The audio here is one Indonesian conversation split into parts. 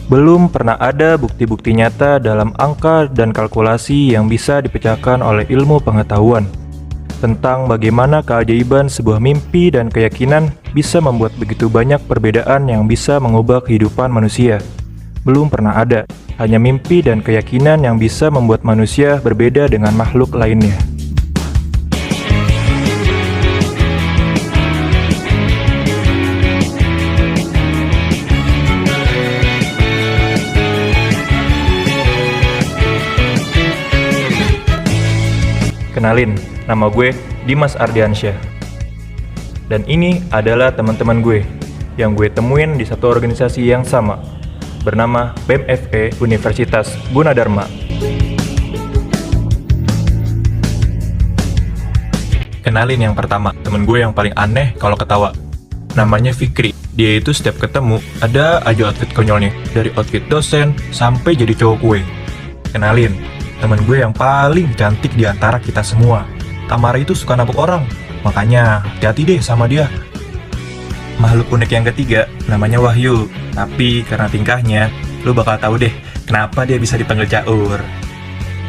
Belum pernah ada bukti-bukti nyata dalam angka dan kalkulasi yang bisa dipecahkan oleh ilmu pengetahuan tentang bagaimana keajaiban sebuah mimpi dan keyakinan bisa membuat begitu banyak perbedaan yang bisa mengubah kehidupan manusia. Belum pernah ada, hanya mimpi dan keyakinan yang bisa membuat manusia berbeda dengan makhluk lainnya. Kenalin, nama gue Dimas Ardiansyah. Dan ini adalah teman-teman gue yang gue temuin di satu organisasi yang sama, bernama BEM-FE Universitas Gunadarma. Kenalin yang pertama, temen gue yang paling aneh kalau ketawa. Namanya Fikri. Dia itu setiap ketemu ada aja outfit konyolnya, dari outfit dosen sampai jadi cowok kue. Kenalin, temen gue yang paling cantik di antara kita semua. Tamara itu suka nabok orang, makanya hati-hati deh sama dia. Makhluk unik yang ketiga namanya Wahyu, tapi karena tingkahnya, lo bakal tahu deh kenapa dia bisa dipanggil Caur.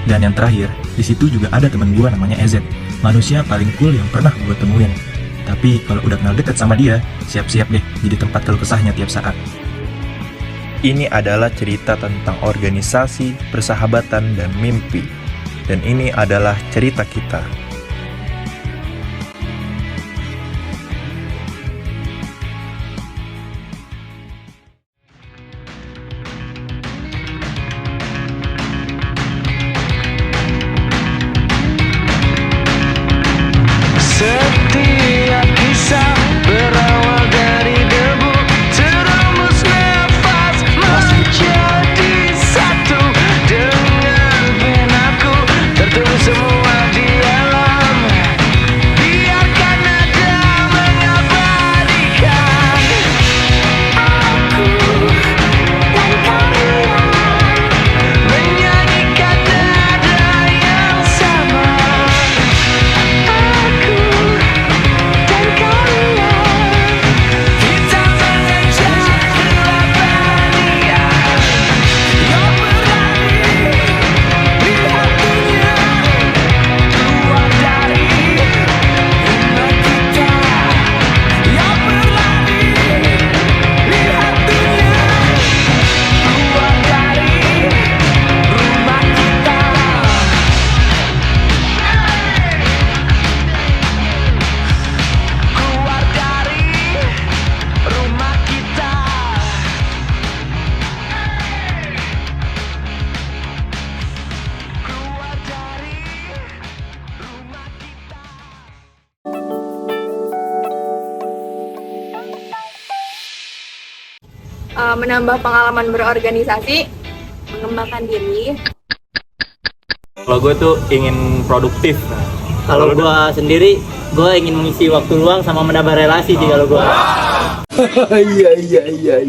Dan yang terakhir, di situ juga ada temen gue namanya EZ, manusia paling cool yang pernah gue temuin. Tapi kalau udah kenal deket sama dia, siap-siap deh jadi tempat keluh kesahnya tiap saat. Ini adalah cerita tentang organisasi, persahabatan, dan mimpi. Dan ini adalah cerita kita. Setiap kisah berawal dari debu, terembus nafas menjadi satu dengan penaku, tertulis semua di alam. Biarkan nada mengabadikan aku dan kalian, menyanyikan nada yang sama. Menambah pengalaman berorganisasi, mengembangkan diri. Kalau gue tuh ingin produktif. Kalau gue sendiri, gue ingin mengisi waktu luang sama menambah relasi sih kalau gue. Iya.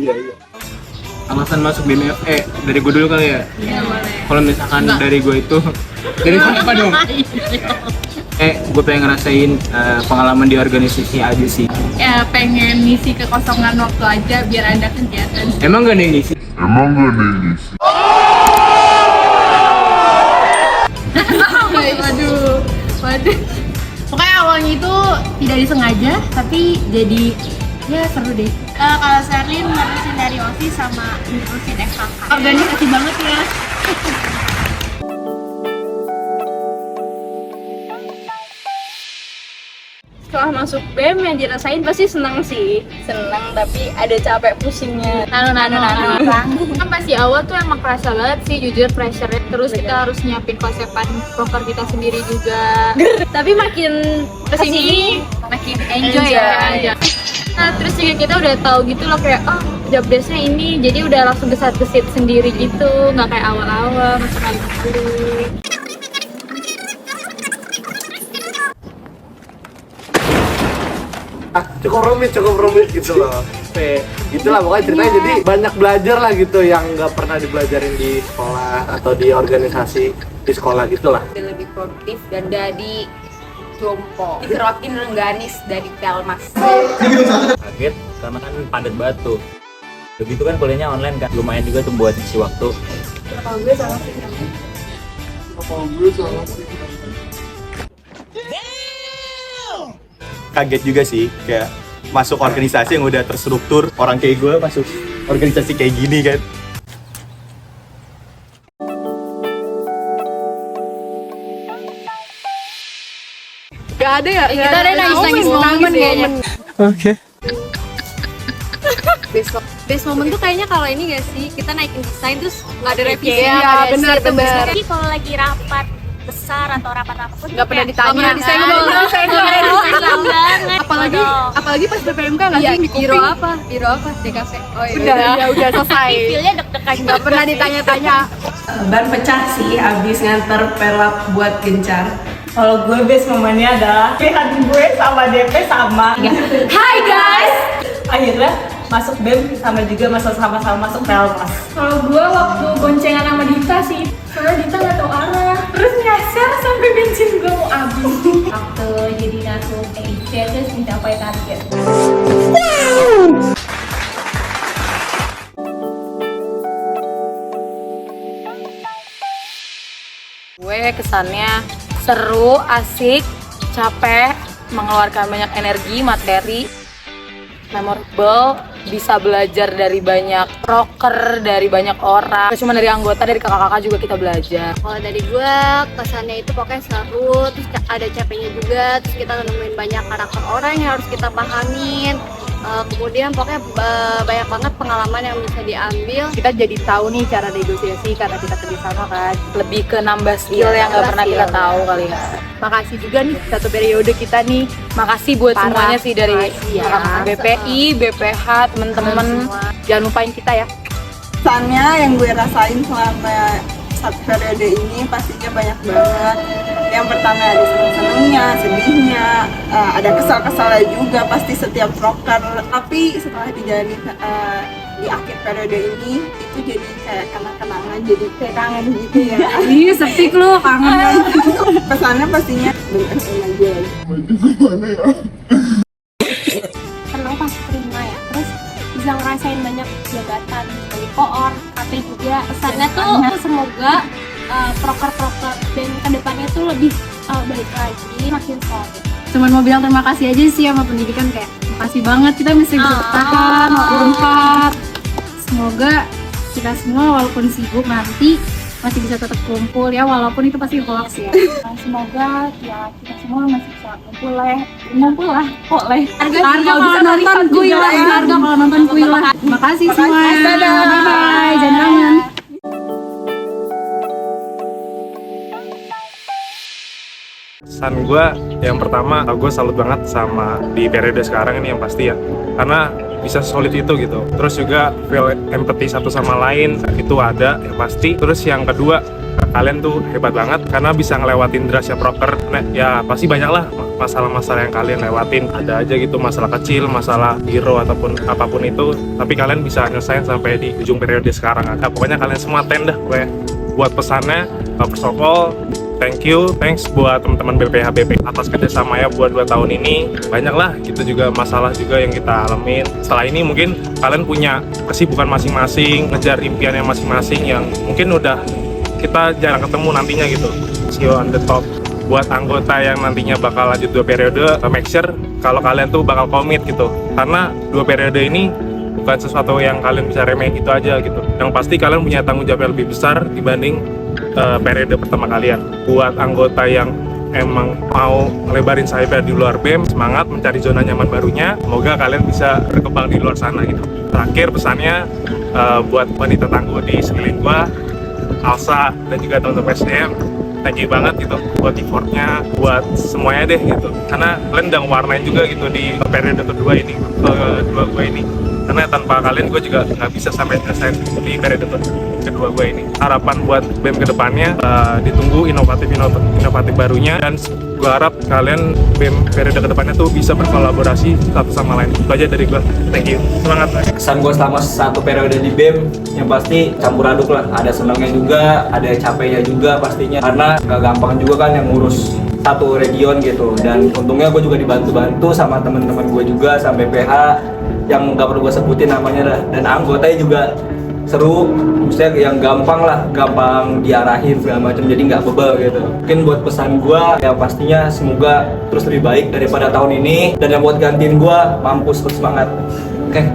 Alasan masuk BEM-FE dari gue dulu kali ya. Iya, boleh. Kalau misalkan dari gue itu dari siapa dong? Gue pengen ngerasain pengalaman di organisasi aja sih. Ya, pengen ngisi kekosongan waktu aja biar ada kegiatan. Emang gak ada yang ngisi? Waduh. Pokoknya awalnya itu tidak disengaja, tapi jadi ya seru deh. Kalau Sherlyn ngurusin dari OSIS sama ngurusin FKK. Organisasi banget ya. Setelah masuk BEM yang dirasain pasti senang sih. Senang tapi ada capek pusingnya. Nano. Kan pasti awal tuh emang kerasa banget sih jujur pressure-nya. Terus kita harus nyiapin konsepan proker kita sendiri juga. Tapi makin kesini makin enjoy ya. Nah, terus juga kita udah tahu gitu loh kayak job desk-nya ini, jadi udah langsung gesit sendiri gitu, nggak kayak awal-awal masuk kali dulu. cukup rumit gitu loh. Itulah pokoknya ceritanya, jadi banyak belajar lah gitu yang nggak pernah dibelajarin di sekolah atau di organisasi di sekolah gitulah. Lebih produktif dan dari jompo dikerokin rengganis dari Telmas. Kaget karena kan padat banget tuh. Begitu kan kuliahnya online kan, lumayan juga tuh buat isi waktu. Kalau gue sama sih. Kaget juga sih, kayak masuk organisasi yang udah terstruktur, orang kayak gue masuk organisasi kayak gini kan. Gak ada ya? Kita ada nangis-nangis momen kayaknya. Oke. Best moment tuh kayaknya kalau ini gak sih, kita naikin desain terus nggak ada revisi. Iya, benar. Jadi kalau lagi rapat besar atau rapat apapun Nggak pernah ditanya. Apalagi pas BPMK nggak sih? Biro apa? DKV. Oh iya. Udah selesai. feelnya deg-degan Nggak pernah ditanya-tanya. Ban pecah sih abis nganter pelap buat gencar. Kalau gue best momennya adalah pilihan gue sama DP sama. Hai guys. Akhirnya masuk BEM sama-sama masuk Telmas. Kalau gue waktu boncengan sama Dita sih, soalnya Dita nggak tahu arah, terus nyasar sampai bensin gue mau habis. Waktu jadi masuk EIC terus mencapai target. Gue kesannya seru, asik, capek, mengeluarkan banyak energi, materi, memorable, bisa belajar dari banyak proker, dari banyak orang. Gak cuma dari anggota, dari kakak-kakak juga kita belajar. Kalau dari gue kesannya itu pokoknya seru, terus ada capeknya juga, terus kita nemuin banyak karakter orang yang harus kita pahamin. Kemudian pokoknya banyak banget pengalaman yang bisa diambil. Kita jadi tahu nih cara negosiasi karena kita kerjasama kan. Lebih ke nambah skill yang gak pernah kita tahu kali ya. Makasih juga nih satu periode kita nih. Makasih buat Parah. semuanya sih dari Makasih ya. BPI, BPH, temen-temen. Jangan lupain kita ya. Kesannya yang gue rasain selama satu periode ini pastinya banyak banget. Yang pertama ada seneng-senengnya, sedihnya, ada kesal-kesalnya juga pasti setiap proker. Tapi setelah dijalani di akhir periode ini itu jadi kayak kenang-kenangan, jadi kayak kangen gitu ya. Iya, sepik lu, kangen kan. Pesannya pastinya bener aja. Senang pas terima ya, terus bisa ngerasain banyak jabatan dari koor, KP juga. Pesannya tuh semoga proker-proker dan kedepannya tuh lebih baik lagi, makin solid. Cuman mau bilang terima kasih aja sih sama pendidikan, kayak makasih banget kita mesti bisa bertahan waktu 4. Semoga kita semua walaupun sibuk nanti masih bisa tetap kumpul ya, walaupun itu pasti hoax ya. Semoga ya kita semua masih bisa kumpul lah, kok harga kalau bisa nonton kuy lah, harga kalau nonton kuy lah. Makasih semua, bye bye, jangan kangen. Pesan gue yang pertama, gue salut banget sama di periode sekarang ini yang pasti ya, karena bisa solid itu gitu. Terus juga feel empathy satu sama lain itu ada yang pasti. Terus yang kedua, kalian tuh hebat banget karena bisa ngelewatin derasnya proker. Nah, ya pasti banyak lah masalah-masalah yang kalian lewatin. Ada aja gitu masalah kecil, masalah hero ataupun apapun itu, tapi kalian bisa nyelesain sampai di ujung periode sekarang. Nah, pokoknya kalian semua dah gue buat pesannya. First of all, thanks buat teman-teman BPH BP atas kerjasama ya buat 2 tahun ini. Banyak lah gitu juga masalah juga yang kita alamin. Setelah ini mungkin kalian punya kesibukan masing-masing, ngejar impiannya masing-masing yang mungkin udah kita jarang ketemu nantinya gitu. See you on the top. Buat anggota yang nantinya bakal lanjut 2 periode, make sure kalau kalian tuh bakal komit gitu. Karena 2 periode ini bukan sesuatu yang kalian bisa remehin gitu aja gitu. Yang pasti kalian punya tanggung jawab yang lebih besar dibanding periode pertama kalian. Buat anggota yang emang mau ngelebarin sayapnya di luar BEM, semangat mencari zona nyaman barunya. Semoga kalian bisa berkembang di luar sana gitu. Terakhir pesannya buat wanita tangguh di sekeliling gua, Alsa dan juga teman-teman SDM, thank you banget gitu buat effortnya, buat semuanya deh gitu. Karena kalian udah warnain juga gitu di periode kedua gue ini. Karena tanpa kalian gue juga nggak bisa sampai selesai di periode kedua gue ini. Harapan buat BEM kedepannya ditunggu inovatif barunya, dan Gue harap kalian BEM periode kedepannya tuh bisa berkolaborasi satu sama lain. Itu aja dari gue. Thank you. Semangat. Kesan gue selama satu periode di BEM yang pasti campur aduk lah, ada senangnya juga, ada capeknya juga pastinya, karena gak gampang juga kan yang ngurus satu region gitu. Dan untungnya gue juga dibantu-bantu sama temen-temen gue juga, sama BPH yang gak perlu gue sebutin namanya dah, dan anggotanya juga seru, maksudnya yang gampang lah, gampang diarahin segala macam, jadi nggak bebal gitu. Mungkin buat pesan gue ya pastinya semoga terus lebih baik daripada tahun ini, dan yang buat gantiin gue, mampus terus semangat. Oke.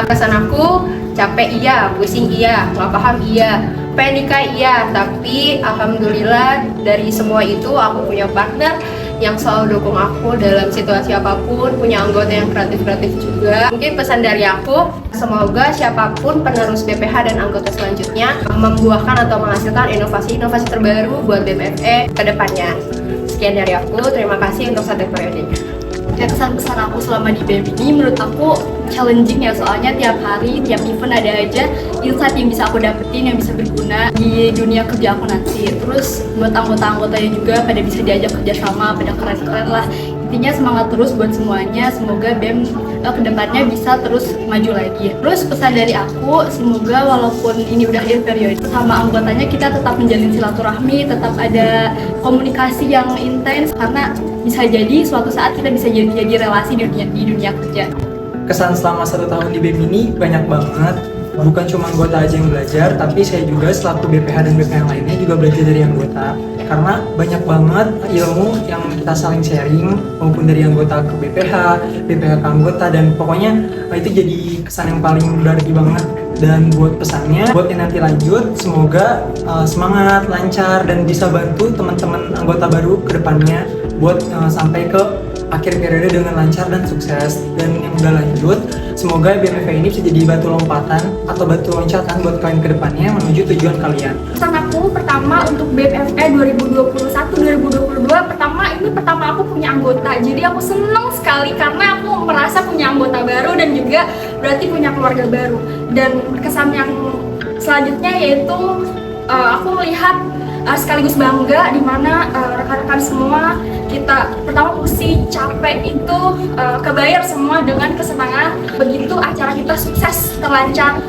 Kesan aku, capek iya, pusing iya, nggak paham iya, pengen nikah iya, tapi alhamdulillah dari semua itu aku punya partner yang selalu dukung aku dalam situasi apapun, punya anggota yang kreatif-kreatif juga. Mungkin pesan dari aku, semoga siapapun penerus BPH dan anggota selanjutnya membuahkan atau menghasilkan inovasi-inovasi terbaru buat BMFE ke depannya. Sekian dari aku, terima kasih untuk satu periodenya. Ya, kesan-kesan aku selama di BEM ini menurut aku challenging ya, soalnya tiap hari, tiap event ada aja insight yang bisa aku dapetin, yang bisa berguna di dunia kerja aku nanti. Terus buat anggota-anggotanya juga pada bisa diajak kerjasama, pada keren-keren lah. Intinya semangat terus buat semuanya, semoga BEM kedepannya bisa terus maju lagi. Terus pesan dari aku, semoga walaupun ini udah akhir periode, sama anggotanya kita tetap menjalin silaturahmi, tetap ada komunikasi yang intens, karena bisa jadi suatu saat kita bisa jadi relasi di dunia kerja. Kesan selama 1 tahun di BEM ini banyak banget. Bukan cuma anggota aja yang belajar, tapi saya juga selaku BPH dan BPH yang lainnya juga belajar dari anggota. Karena banyak banget ilmu yang kita saling sharing, maupun dari anggota ke BPH, BPH ke anggota, dan pokoknya itu jadi kesan yang paling berarti banget. Dan buat pesannya, buat yang nanti lanjut, semoga semangat, lancar, dan bisa bantu teman-teman anggota baru ke depannya buat sampai ke akhir periode dengan lancar dan sukses. Dan yang udah lanjut, semoga BMFE ini bisa jadi batu lompatan atau batu loncatan buat kalian ke depannya menuju tujuan kalian. Pesan aku pertama untuk BMFE 2021-2022, pertama aku punya anggota. Jadi aku seneng sekali karena aku merasa punya anggota baru dan juga berarti punya keluarga baru. Dan kesan yang selanjutnya yaitu aku melihat sekaligus bangga di mana rekan-rekan semua kita pertama pusing, capek itu kebayar semua dengan kesenangan begitu acara kita sukses, terlancar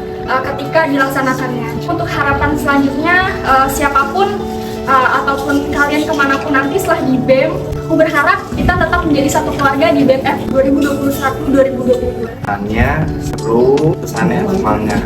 ketika dilaksanakannya. Untuk harapan selanjutnya siapapun ataupun kalian kemanapun nanti setelah di BEM, aku berharap kita tetap menjadi satu keluarga di BMF 2021-2022. Pesannya seru, pesannya semangat.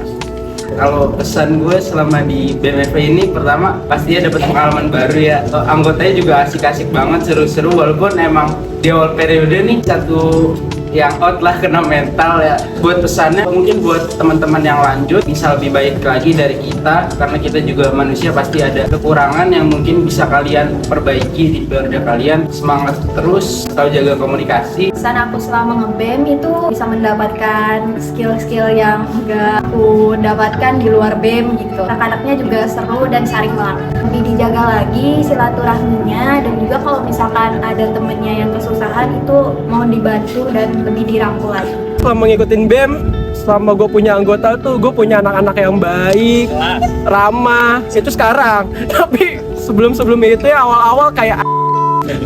Kalau pesan gue selama di BMFE ini, pertama pastinya dapat pengalaman baru ya. Anggotanya juga asik-asik banget, seru-seru, walaupun emang di awal periode nih satu yang out lah, kena mental ya. Buat pesannya mungkin buat teman-teman yang lanjut bisa lebih baik lagi dari kita, karena kita juga manusia pasti ada kekurangan yang mungkin bisa kalian perbaiki di periode kalian. Semangat terus, tahu jaga komunikasi. Pesan aku selama nge-BEM itu bisa mendapatkan skill-skill yang enggak aku dapatkan di luar BEM gitu. Anak-anaknya juga seru dan saling banget. Lebih dijaga lagi silaturahminya, dan juga kalau misalkan ada temennya yang kesusahan itu mohon dibantu dan lebih dirangkul lagi. Selama ngikutin BEM, selama gue punya anggota tuh gue punya anak-anak yang baik, ramah. Itu sekarang, tapi sebelum itu ya awal-awal kayak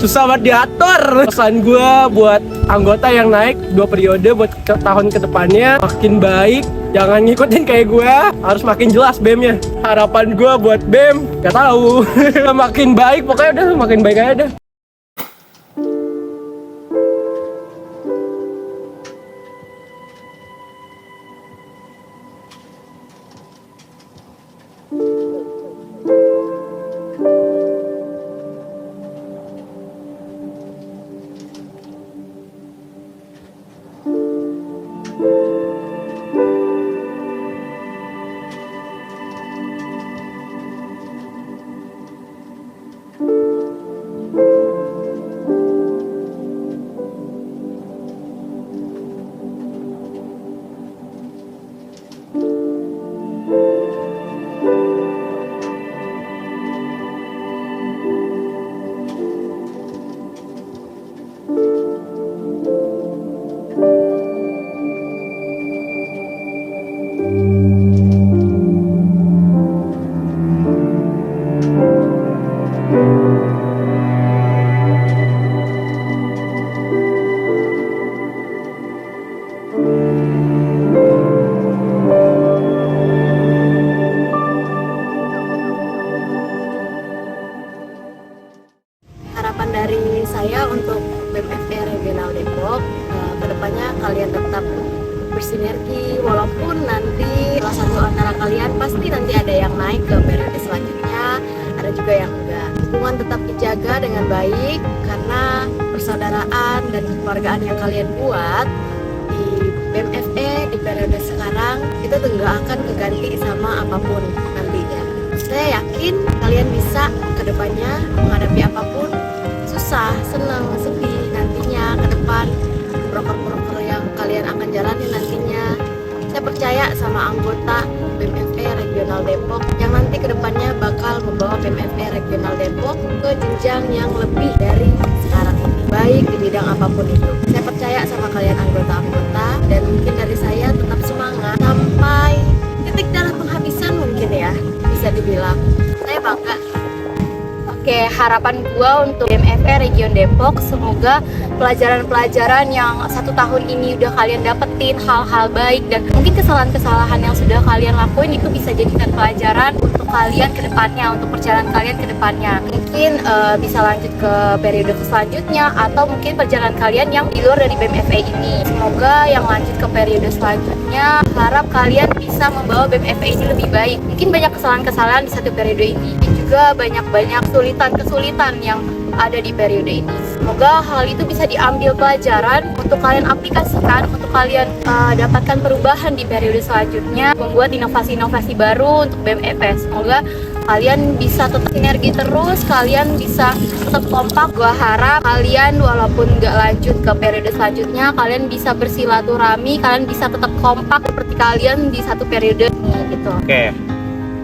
susah banget diatur. Pesan gue buat anggota yang naik 2 periode buat tahun kedepannya makin baik, jangan ngikutin kayak gue, harus makin jelas BEM-nya. Harapan gue buat BEM, gak tahu makin baik, pokoknya udah makin baik aja deh. Thank you. kalian pasti nanti ada yang naik ke periode selanjutnya, ada juga yang enggak. Hubungan tetap dijaga dengan baik karena persaudaraan dan kekeluargaan yang kalian buat di BMFE di periode sekarang itu tuh nggak akan keganti sama apapun nantinya. Saya yakin kalian bisa kedepannya menghadapi apapun, susah, senang, sedih nantinya ke depan, broker-broker yang kalian akan jalani nantinya. Saya percaya sama anggota BMFE Regional Depok yang nanti kedepannya bakal membawa BMFE Regional Depok ke jenjang yang lebih dari sekarang ini, baik di bidang apapun itu. Saya percaya sama kalian anggota-anggota, dan mungkin dari saya tetap semangat sampai titik darah penghabisan mungkin ya, bisa dibilang. Saya bangga. Oke, harapan gua untuk BMFE Region Depok, semoga pelajaran-pelajaran yang 1 tahun ini udah kalian dapetin, hal-hal baik dan mungkin kesalahan-kesalahan yang sudah kalian lakuin itu bisa jadikan pelajaran untuk kalian ke depannya, untuk perjalanan kalian ke depannya. Mungkin bisa lanjut ke periode selanjutnya atau mungkin perjalanan kalian yang di luar dari BMFE ini. Semoga yang lanjut ke periode selanjutnya, harap kalian bisa membawa BMFE ini lebih baik. Mungkin banyak kesalahan-kesalahan di satu periode ini, juga banyak-banyak kesulitan yang ada di periode ini. Semoga hal itu bisa diambil pelajaran untuk kalian aplikasikan, untuk kalian dapatkan perubahan di periode selanjutnya, membuat inovasi-inovasi baru untuk BMFE. Semoga kalian bisa tetap sinergi terus, kalian bisa tetap kompak. Gua harap kalian walaupun nggak lanjut ke periode selanjutnya, kalian bisa bersilaturahmi, kalian bisa tetap kompak seperti kalian di satu periode ini gitu. Oke.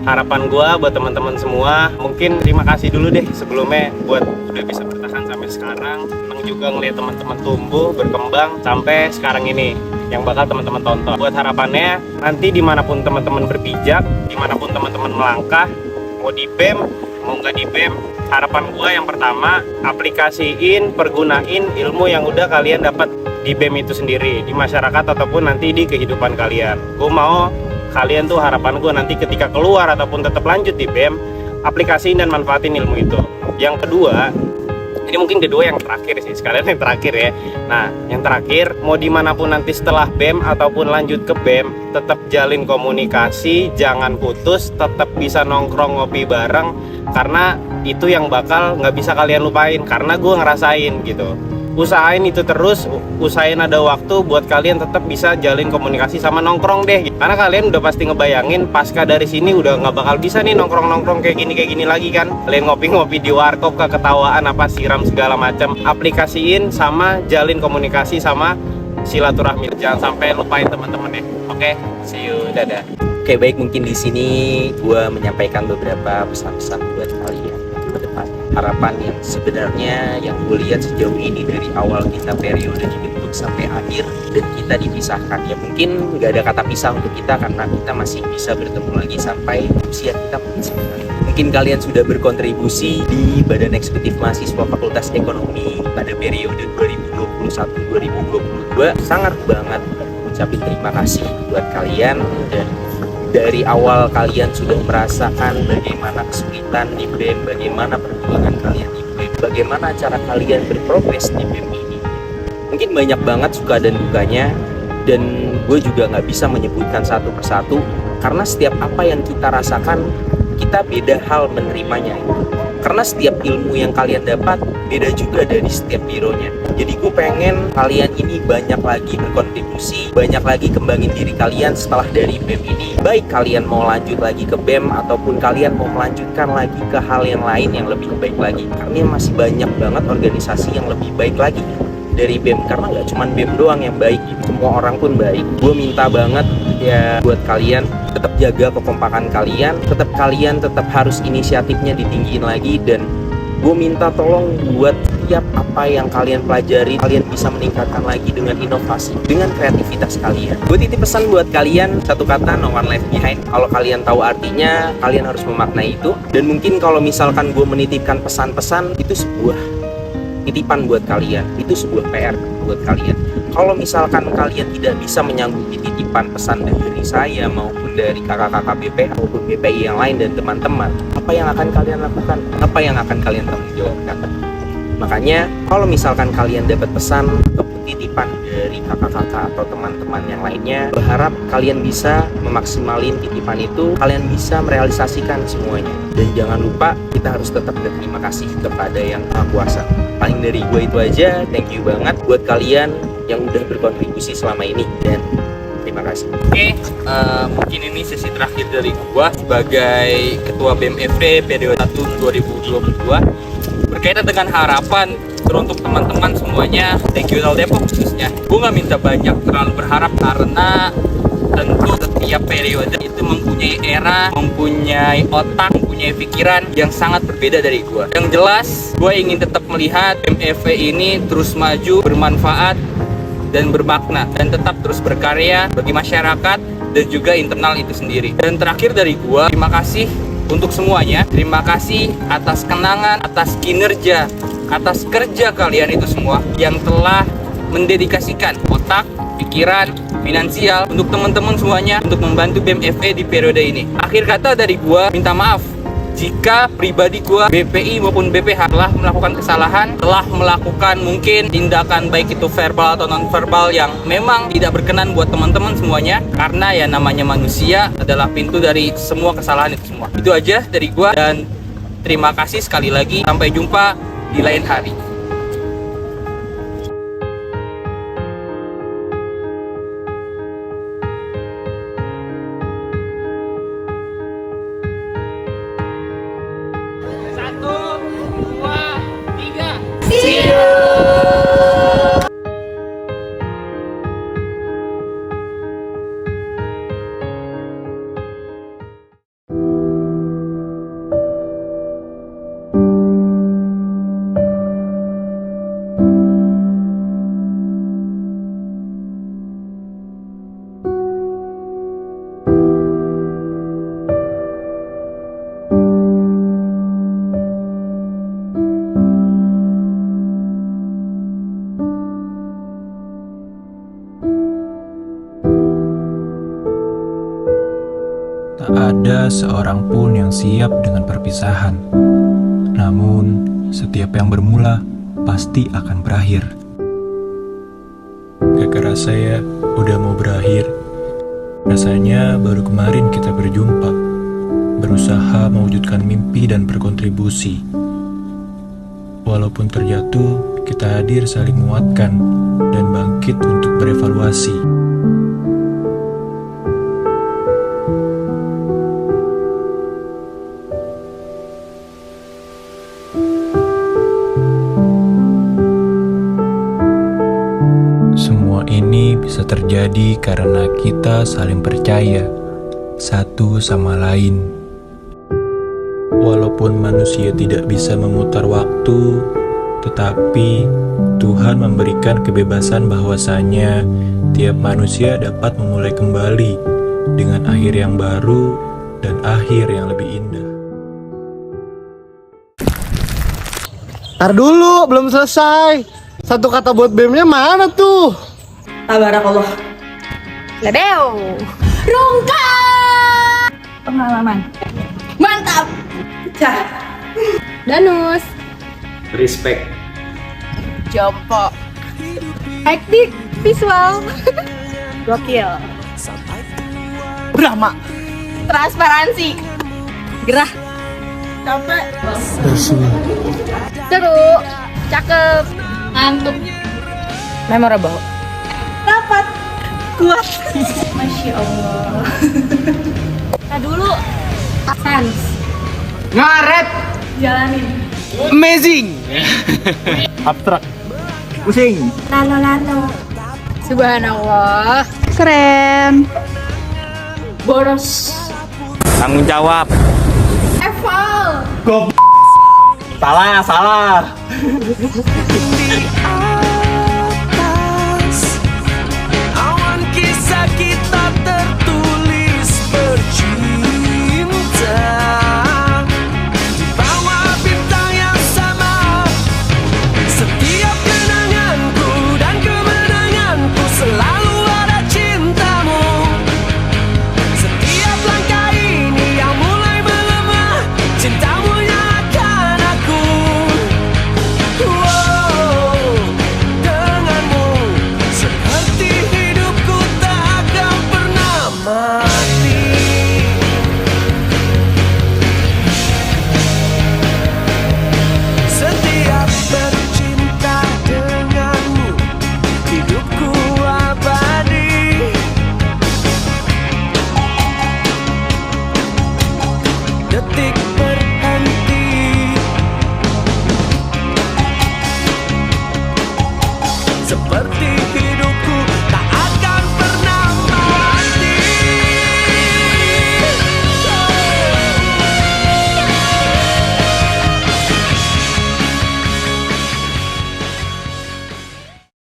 Harapan gua buat teman-teman semua, mungkin terima kasih dulu deh sebelumnya buat udah bisa bertahan sampai sekarang. Seneng juga ngeliat teman-teman tumbuh, berkembang sampai sekarang ini yang bakal teman-teman tonton. Buat harapannya nanti dimanapun teman-teman berpijak, dimanapun teman-teman melangkah, mau di BEM, mau nggak di BEM, harapan gua yang pertama, aplikasiin, pergunain ilmu yang udah kalian dapat di BEM itu sendiri, di masyarakat ataupun nanti di kehidupan kalian. Gua mau kalian tuh, harapan gue nanti ketika keluar ataupun tetap lanjut di BEM, aplikasiin dan manfaatin ilmu itu. Yang kedua, ini mungkin kedua yang terakhir sih, sekalian yang terakhir ya. Nah, yang terakhir, mau dimanapun nanti setelah BEM ataupun lanjut ke BEM, tetap jalin komunikasi, jangan putus, tetap bisa nongkrong ngopi bareng, karena itu yang bakal nggak bisa kalian lupain, karena gue ngerasain gitu. Usahain itu terus, usahain ada waktu buat kalian tetap bisa jalin komunikasi sama nongkrong deh, karena kalian udah pasti ngebayangin pasca dari sini udah nggak bakal bisa nih nongkrong kayak gini lagi kan. Kalian ngopi-ngopi di warkop, ketawaan apa siram segala macam, aplikasiin sama jalin komunikasi sama silaturahmi, jangan sampai lupain teman-teman ya. Oke, see you, dadah. Oke, baik, mungkin di sini gua menyampaikan beberapa pesan-pesan buat kalian ke depan. Harapan yang sebenarnya yang gue lihat sejauh ini dari awal kita periode dibentuk sampai akhir dan kita dipisahkan, ya mungkin nggak ada kata pisah untuk kita karena kita masih bisa bertemu lagi sampai usia kita pensiun. Mungkin kalian sudah berkontribusi di Badan Eksekutif Mahasiswa Fakultas Ekonomi pada periode 2021-2022. Sangat banget ucapin terima kasih buat kalian, dan dari awal kalian sudah merasakan bagaimana kesulitan di BEM, bagaimana perjuangan kalian di BEM, bagaimana cara kalian berprogres di BEM ini. Mungkin banyak banget suka dan dukanya, dan gue juga nggak bisa menyebutkan satu persatu, karena setiap apa yang kita rasakan, kita beda hal menerimanya. Karena setiap ilmu yang kalian dapat beda juga dari setiap bironya. Jadi gue pengen kalian ini banyak lagi berkontribusi, banyak lagi kembangin diri kalian setelah dari BEM ini. Baik kalian mau lanjut lagi ke BEM ataupun kalian mau melanjutkan lagi ke hal yang lain yang lebih baik lagi. Karena masih banyak banget organisasi yang lebih baik lagi dari BEM, karena nggak cuma BEM doang yang baik, semua orang pun baik. Gue minta banget ya buat kalian tetap jaga kekompakan kalian, tetap harus inisiatifnya ditinggiin lagi, dan gue minta tolong buat tiap apa yang kalian pelajari, kalian bisa meningkatkan lagi dengan inovasi, dengan kreativitas kalian. Gue titip pesan buat kalian, satu kata, no one left behind. Kalau kalian tahu artinya, kalian harus memaknai itu. Dan mungkin kalau misalkan gue menitipkan pesan-pesan, itu sebuah titipan buat kalian, itu sebuah PR buat kalian. Kalau misalkan kalian tidak bisa menyanggupi titipan pesan dari saya maupun dari kakak-kakak BPH maupun BPI yang lain dan teman-teman, apa yang akan kalian lakukan? Apa yang akan kalian tanggung jawabkan? Makanya kalau misalkan kalian dapat pesan ataupun titipan dari kakak-kakak atau teman-teman yang lainnya. Berharap kalian bisa memaksimalin titipan itu, kalian bisa merealisasikan semuanya. Dan jangan lupa kita harus tetap berterima kasih kepada Yang Maha Kuasa. Paling dari gue itu aja. Thank you banget buat kalian yang udah berkontribusi selama ini, dan terima kasih. Oke, mungkin ini sesi terakhir dari gua sebagai Ketua BMFD periode 1 2022. Berkaitan dengan harapan teruntuk teman-teman semuanya, thank you Tal Depok khususnya. Gua nggak minta banyak, terlalu berharap karena tentu setiap periode itu mempunyai era, mempunyai otak, mempunyai pikiran yang sangat berbeda dari gua. Yang jelas, gua ingin tetap melihat BMFD ini terus maju, bermanfaat, dan bermakna, dan tetap terus berkarya bagi masyarakat dan juga internal itu sendiri. Dan terakhir dari gua, terima kasih untuk semuanya. Terima kasih atas kenangan, atas kinerja, atas kerja kalian itu semua yang telah mendedikasikan otak, pikiran, finansial untuk teman-teman semuanya untuk membantu BMFD di periode ini. Akhir kata dari gua, minta maaf jika pribadi gua, BPI maupun BPH telah melakukan kesalahan, telah melakukan mungkin tindakan baik itu verbal atau non-verbal yang memang tidak berkenan buat teman-teman semuanya, karena ya namanya manusia adalah pintu dari semua kesalahan itu semua. Itu aja dari gua, dan terima kasih sekali lagi. Sampai jumpa di lain hari. Tak ada seorang pun yang siap dengan perpisahan. Namun, setiap yang bermula pasti akan berakhir. Gak kerasa ya, udah mau berakhir. Rasanya baru kemarin kita berjumpa, berusaha mewujudkan mimpi dan berkontribusi. Walaupun terjatuh, kita hadir saling menguatkan dan bangkit untuk berevaluasi. Semua ini bisa terjadi karena kita saling percaya satu sama lain. Walaupun manusia tidak bisa memutar waktu, tetapi Tuhan memberikan kebebasan bahwasanya tiap manusia dapat memulai kembali dengan akhir yang baru dan akhir yang lebih indah. Ntar dulu, belum selesai. Satu kata buat BEM-nya mana tuh? Tabarakallah. Ledeo. Rungka. Pengalaman. Mantap. Cah. Danus. Respect. Jompo. Hektik. Visual. Gokil. Brahma. Transparansi. Gerah. Capek. Seru. Cakep. Ngantuk. Memorable. Rapat. Kuat. Masya Allah. Nah dulu. Sans. Ngaret. Jalanin. Amazing. Abstrak. Pusing. Lano. Subhanallah. Keren. Boros. Tanggung jawab. Eval. Salah. Di